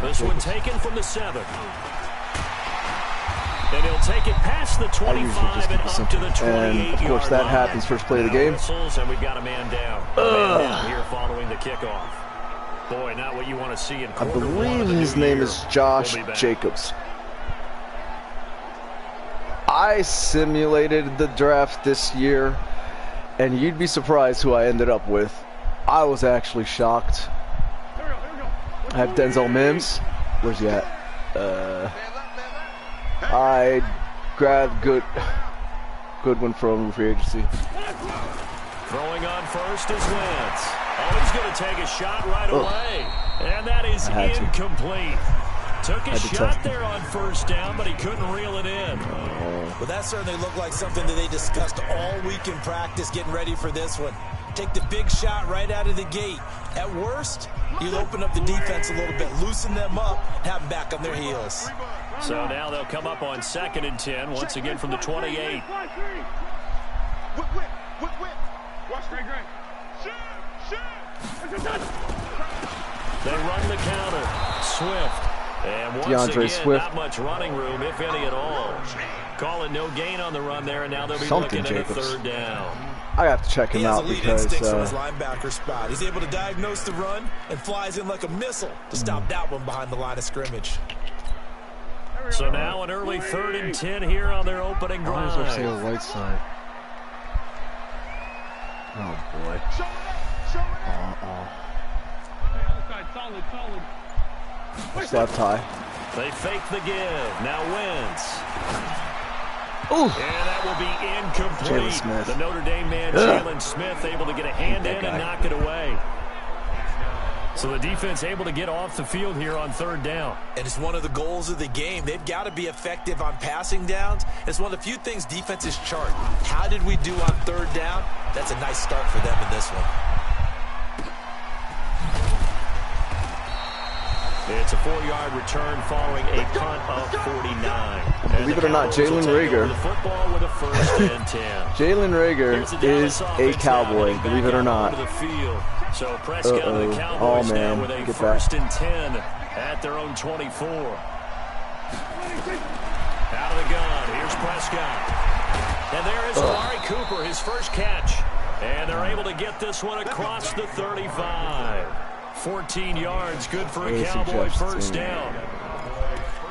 This one taken from the 7. And he'll take it past the 25 and up to the 28-yard line. And, of course, that happens first play of the game. And we've got a man down. A man down here following the kickoff. Boy, not what you want to see in quarter one. I believe his name is Josh Jacobs. I simulated the draft this year, and you'd be surprised who I ended up with. I was actually shocked. I have Denzel Mims. Where's he at? I grabbed Goodwin from free agency. Throwing on first is Wentz. Oh, he's going to take a shot right away. And that is incomplete. Took a shot there on first down, but he couldn't reel it in. Well, that certainly looked like something that they discussed all week in practice, getting ready for this one. Take the big shot right out of the gate. At worst, you'll open up the defense a little bit, loosen them up, have them back on their heels. So now they'll come up on 2nd and 10, once again from the 28. They run the counter. Swift. And once again, not much running room, if any at all. Calling no gain on the run there, and now they'll be looking at a 3rd down. I have to check him out because he has elite instincts from his linebacker spot. He's able to diagnose the run and flies in like a missile to stop that one behind the line of scrimmage. So now an early 3rd and 10 here on their opening drive. Why is there a right side? Oh boy. Slap tie. They fake the give. Now Wentz. Ooh. And that will be incomplete. The Notre Dame man, Jalen Smith, able to get a hand in and knock it away. So the defense able to get off the field here on 3rd down. And it's one of the goals of the game. They've got to be effective on passing downs. It's one of the few things defenses chart. How did we do on 3rd down? That's a nice start for them in this one. It's a 4-yard return following a punt of 49. Believe it or not, Jalen Reagor. Jalen Reagor is a Cowboy, believe it or not. So Prescott and the Cowboys now with a 1st and 10 at their own 24. Out of the gun, here's Prescott. And there is Amari Cooper, his first catch. And they're able to get this one across the 35. 14 yards, good for a Cowboy 1st down.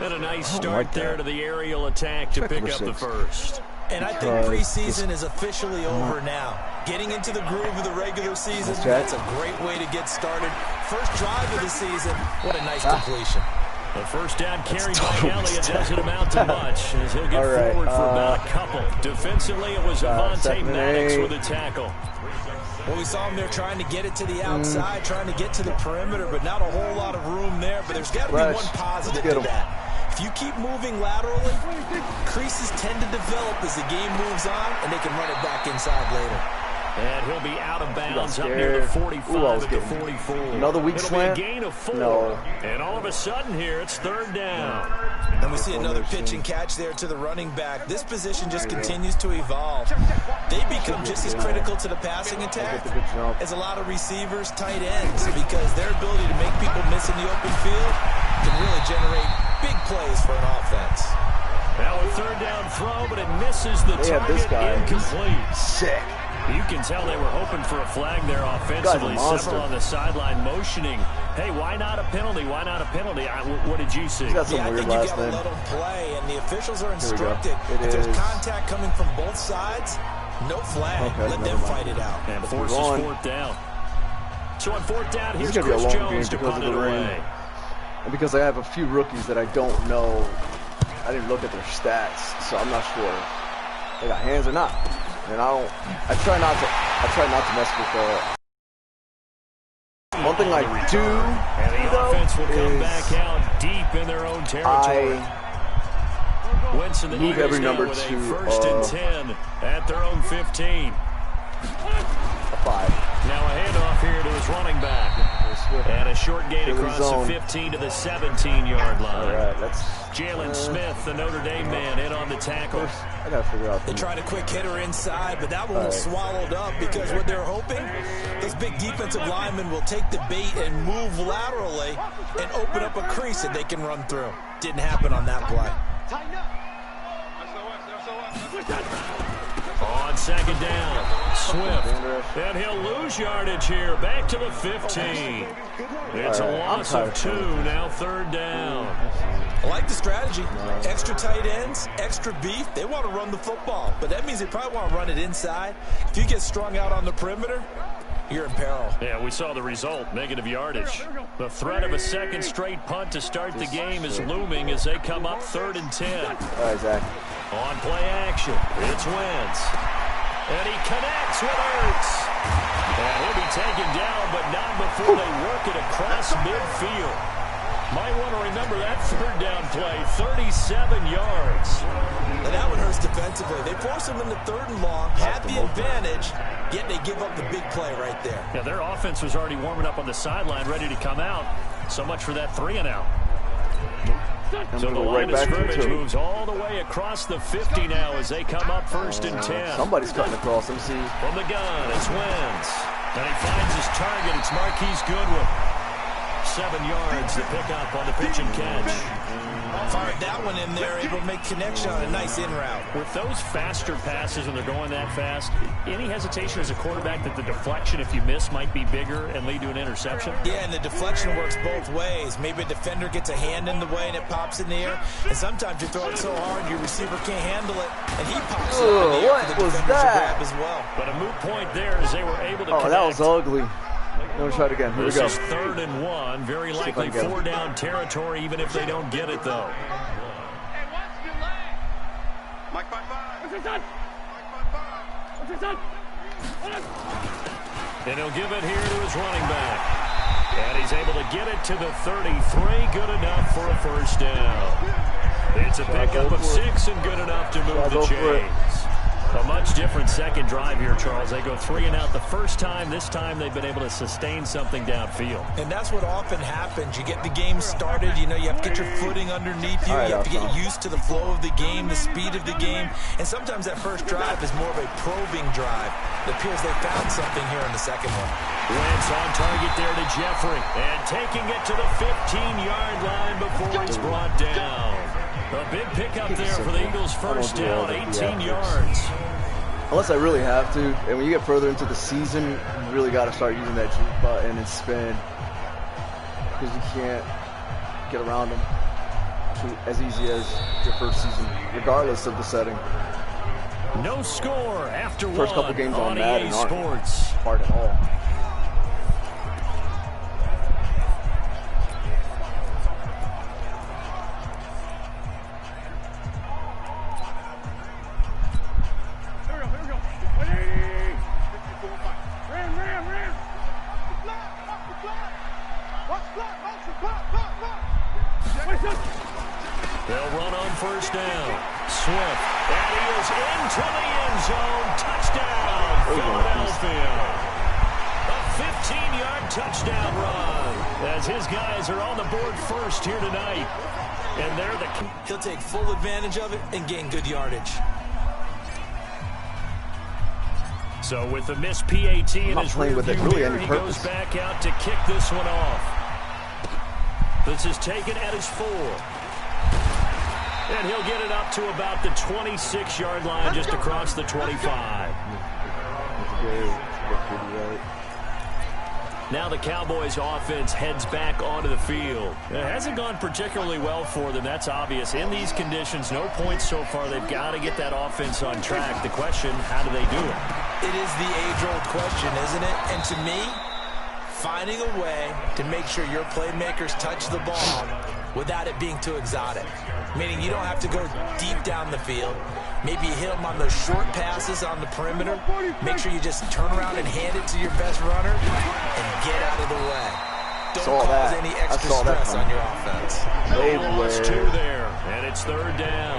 And a nice start there to the aerial attack to pick up the 1st. And I think preseason is officially over now. Getting into the groove of the regular season, that's a great way to get started. First drive of the season, what a nice completion. The 1st down carried by Elliott doesn't amount to much, as he'll get forward for about a couple. Defensively, it was Avonte Maddox with a tackle. Well, we saw him there trying to get it to the outside, trying to get to the perimeter, but not a whole lot of room there. But there's got to be one positive to that. If you keep moving laterally, creases tend to develop as the game moves on, and they can run it back inside later. And he'll be out of bounds up near the 45 at the 44. Another weak slant? It'll be a gain of 4. No. And all of a sudden here, it's 3rd down. And we see another pitch and catch there to the running back. This position just continues to evolve. They become just as critical to the passing attack as a lot of receivers, tight ends, because their ability to make people miss in the open field can really generate big plays for an offense. Now a 3rd down throw, but it misses the target, incomplete. Sick. You can tell they were hoping for a flag there offensively. Several on the sideline motioning. Hey, why not a penalty? Why not a penalty? What did you see? I think you got to let them play, and the officials are instructed. If there's contact coming from both sides, no flag. Let them fight it out. And forces 4th down. So on 4th down, here's Chris Jones to punt it away. And because I have a few rookies that I don't know, I didn't look at their stats, so I'm not sure if they got hands or not. And I try not to mess with one thing I do, and the offense will come back out deep in their own territory. Winston, the Eagles now with a 1st and 10 at their own 15. 5. Now a handoff here to his running back. And a short gain across the 15 to the 17-yard line. All right, that's Jalen Smith, the Notre Dame man, in on the tackle. I got to figure out. They tried a quick hitter inside, but that one was swallowed up because what they're hoping, those big defensive linemen will take the bait and move laterally and open up a crease that they can run through. Didn't happen on that play. On second down, Swift, and he'll lose yardage here, back to the 15. It's a loss of 2, now third down. I like the strategy. Extra tight ends, extra beef. They want to run the football, but that means they probably want to run it inside. If you get strung out on the perimeter, you're in peril. Yeah, we saw the result, negative yardage. The threat of a second straight punt to start the game is looming as they come up 3rd and 10. All right, Zach. On play action, it's Wentz. And he connects with Ertz. And he'll be taken down, but not before they work it across midfield. Might want to remember that third down play, 37 yards. And that one hurts defensively. They force him into 3rd and long, had the advantage, yet they give up the big play right there. Yeah, their offense was already warming up on the sideline, ready to come out. So much for that 3-and-out. So the line of scrimmage moves all the way across the 50 now as they come up 1st and 10. Somebody's cutting across. Let me see. From the gun, it's Wentz. And he finds his target. It's Marquise Goodwin. 7 yards to pick up on the pitch and catch. Fired that one in there, able to make connection on a nice in route. With those faster passes when they're going that fast, any hesitation as a quarterback that the deflection, if you miss, might be bigger and lead to an interception? Yeah, and the deflection works both ways. Maybe a defender gets a hand in the way and it pops in the air. And sometimes you throw it so hard your receiver can't handle it, and he pops it in the air for the defender to grab as well. But a moot point there as they were able to connect. That was ugly. Let me try it again. Here we go. This is 3rd and 1. Very likely 4-down territory, even if they don't get it, though. And he'll give it here to his running back. And he's able to get it to the 33. Good enough for a 1st down. It's a pickup of 6 and good enough to move the chains. A much different second drive here, Charles. They go 3-and-out the first time. This time they've been able to sustain something downfield. And that's what often happens. You get the game started. You know, you have to get your footing underneath you. You have to get used to the flow of the game, the speed of the game. And sometimes that first drive is more of a probing drive. It appears they found something here in the second one. Wentz on target there to Jeffrey. And taking it to the 15-yard line before he's brought down. A big pickup there for the Eagles' 1st down, 18 yards. Unless I really have to, and when you get further into the season, you really got to start using that juke button and spin, because you can't get around them as easy as your first season, regardless of the setting. No score after first couple games on Madden EA Sports. Hard at all. They'll run on 1st down. Swift, and he is into the end zone. Touchdown, Philadelphia. A 15-yard touchdown run as his guys are on the board first here tonight. And they're the... He'll take full advantage of it and gain good yardage. So with the missed PAT in his rear view mirror, he goes back out to kick this one off. This is taken at his 4. And he'll get it up to about the 26-yard line, just across the 25. Now the Cowboys offense heads back onto the field. It hasn't gone particularly well for them, that's obvious. In these conditions, no points so far. They've got to get that offense on track. The question, how do they do it? It is the age-old question, isn't it? And to me, finding a way to make sure your playmakers touch the ball without it being too exotic. Meaning you don't have to go deep down the field. Maybe you hit them on those short passes on the perimeter. Make sure you just turn around and hand it to your best runner and get out of the way. don't cause any extra stress on your offense. They lost 2 there, and it's 3rd down.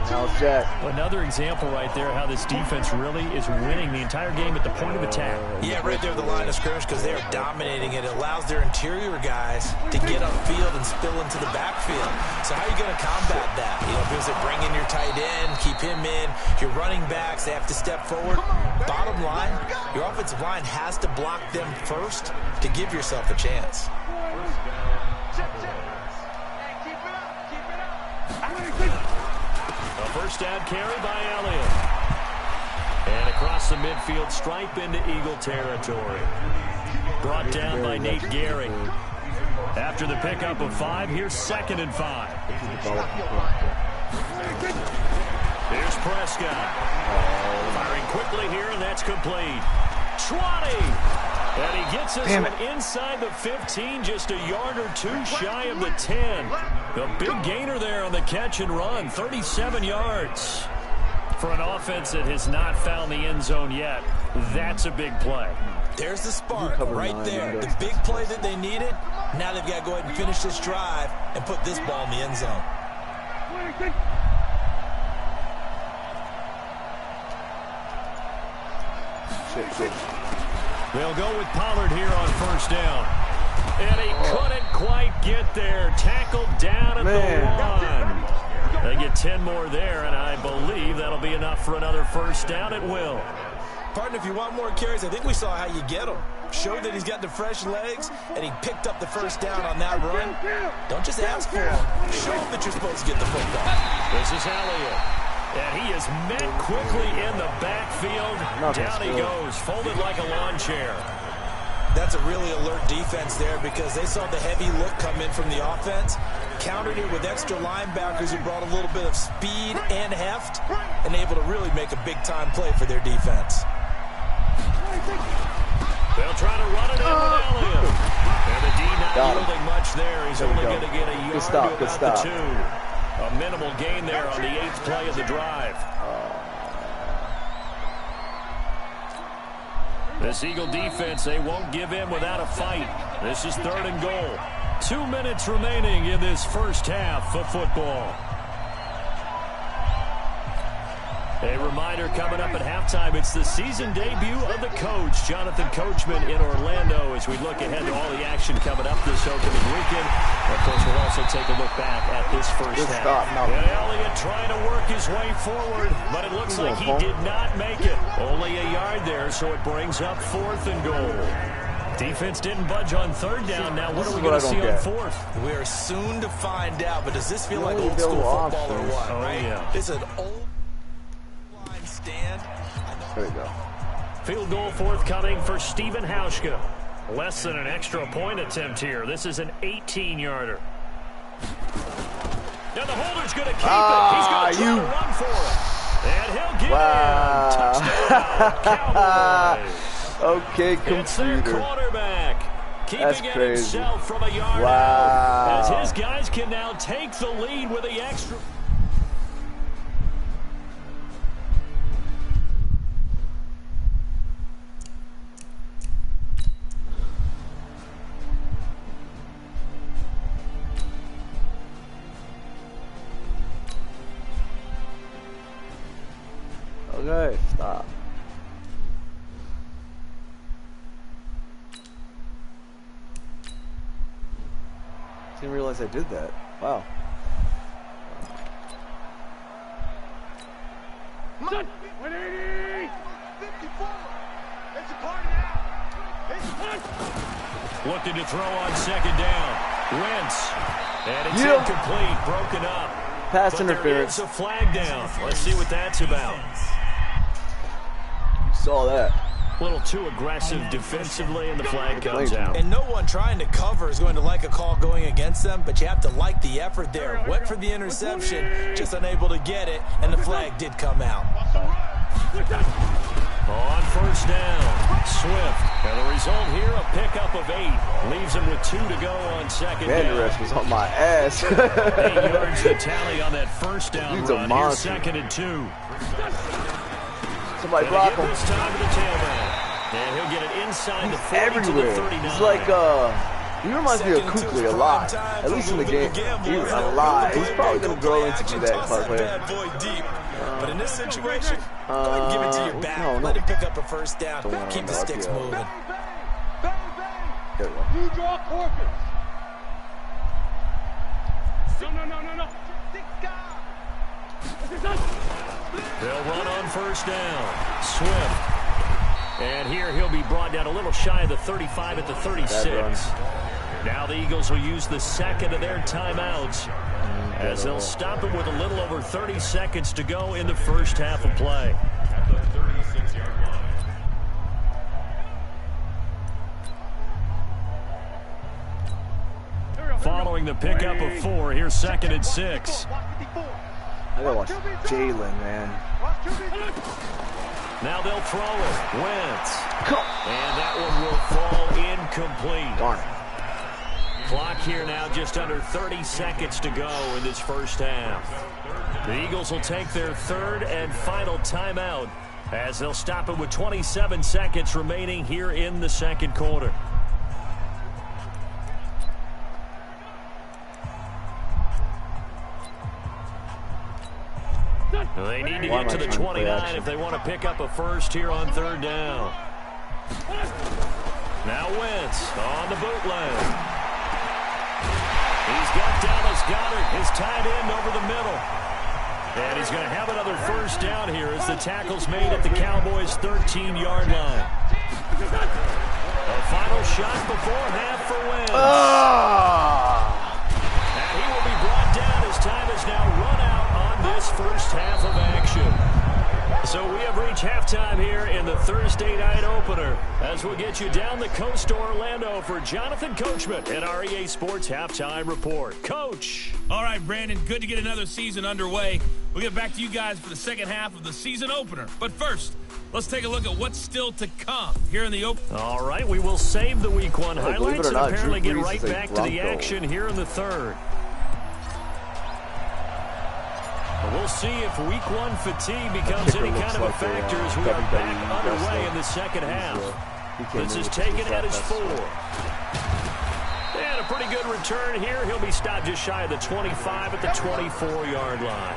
Now it's Jack. Another example right there how this defense really is winning the entire game at the point of attack. Yeah, right there at the line of scrimmage because they are dominating it. It allows their interior guys to get upfield and spill into the backfield. So how are you going to combat that? You know, because they bring in your tight end, keep him in. Your running backs, they have to step forward. Bottom line, your offensive line has to block them first to give yourself a chance. A first down carry by Elliott. And across the midfield stripe into Eagle territory. Brought down by Nate Gehring. After the pickup of 5, here's 2nd and 5. Here's Prescott. Firing quickly here, and that's complete. 20. And he gets this one inside the 15, just a yard or 2 shy of the 10. The big gainer there on the catch and run, 37 yards. For an offense that has not found the end zone yet, that's a big play. There's the spark right there. The big play that they needed. Now they've got to go ahead and finish this drive and put this ball in the end zone. They'll go with Pollard here on first down. And he couldn't quite get there. Tackled down at the 1. They get 10 more there, and I believe that'll be enough for another first down. It will. Partner, if you want more carries, I think we saw how you get them. Showed that he's got the fresh legs, and he picked up the first down on that run. Don't just ask for him. Show him that you're supposed to get the football. This is Elliott. And he is met quickly in the backfield. Down he goes, folded like a lawn chair. That's a really alert defense there because they saw the heavy look come in from the offense, countered it with extra linebackers who brought a little bit of speed and heft, and able to really make a big-time play for their defense. They'll try to run it in with Elliott. And the D not yielding much there. He's only going to get a yard to about the 2. A minimal gain there on the 8th play of the drive. This Eagle defense, they won't give in without a fight. This is 3rd and goal. 2 minutes remaining in this first half of football. A reminder coming up at halftime, it's the season debut of the coach, Jonathan Coachman in Orlando, as we look ahead to all the action coming up this opening weekend. Of course, we'll also take a look back at this first half. And Elliott trying to work his way forward, but it looks like he did not make it. Only a yard there, so it brings up 4th and goal. Defense didn't budge on 3rd down. Now what are we going to see on 4th? We are soon to find out, but does this feel like old school football or what? Oh, yeah. It's an old line stand. There you go. Field goal forthcoming for Stephen Hauschka. Less than an extra point attempt here. This is an 18-yarder. Now the holder's going to keep it. He's going to try to run for it. And he'll get in. Touchdown, Cowboys. Okay, computer. It's their quarterback. Keeping it himself from a yard wow. out. As his guys can now take the lead with the extra. Okay, stop. Didn't realize I did that. Wow. Come on. 180. 54. It's a party now. It's looking to throw on 2nd down. Wentz. And it's incomplete. Broken up. Pass interference. There is a flag down. Let's see what that's about. Saw that. A little too aggressive defensively, and the flag comes out. And no one trying to cover is going to like a call going against them, but you have to like the effort there. Went for the interception, just unable to get it, and the flag did come out. On first down, Swift. And the result here, a pickup of 8. Leaves him with 2 to go on 2nd down. Vanderest was on my ass. 8 yards to tally on that first down He's run. A monster. Here's 2nd and 2. Somebody block him. This time to the tailback. And he'll get it inside the 40 everywhere. to the 39. He's like He reminds me of Kuechly a lot. At least in the game. A lot. He's probably going to grow into that Clark player. But in this situation, go ahead and give it to your back. Let him pick up a first down. Keep the sticks moving. There we go. You draw Corpus. No. They'll run on first down. Swift. And here he'll be brought down a little shy of the 35 at the 36. Now the Eagles will use the second of their timeouts as they'll stop him with a little over 30 seconds to go in the first half of play. Following the pickup of 4, here's 2nd and 6. I gotta watch Jalen, man. Now they'll throw it. Wentz. And that one will fall incomplete. Darn it. Clock here now just under 30 seconds to go in this first half. The Eagles will take their 3rd and final timeout as they'll stop it with 27 seconds remaining here in the 2nd quarter. They need to get to the 29 if they want to pick up a first here on 3rd down. Now Wentz on the bootleg. He's got Dallas Goedert, his tight end, over the middle. And he's going to have another first down here as the tackle's made at the Cowboys' 13-yard line. A final shot before half for Wentz. And he will be brought down as time is now run out on this first half of action. So we have reached halftime here in the Thursday night opener as we'll get you down the coast to Orlando for Jonathan Coachman at our EA Sports Halftime Report. Coach. All right, Brandon, good to get another season underway. We'll get back to you guys for the second half of the season opener. But first, let's take a look at what's still to come here in the open. All right, we will save the Week 1 highlights and apparently get right back to the action here in the 3rd. We'll see if Week 1 fatigue becomes any kind of a factor as we are back underway in the second half. This is taken at his 4. And a pretty good return here. He'll be stopped just shy of the 25 at the 24-yard line.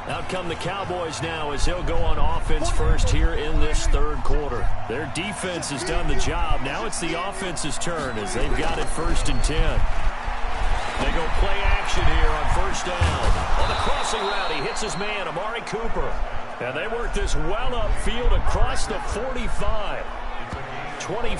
Out come the Cowboys now as they'll go on offense first here in this 3rd quarter. Their defense has done the job. Now it's the offense's turn as they've got it 1st and 10. They go play action here on first down. On the crossing route, he hits his man, Amari Cooper. And they work this well upfield across the 45. 20.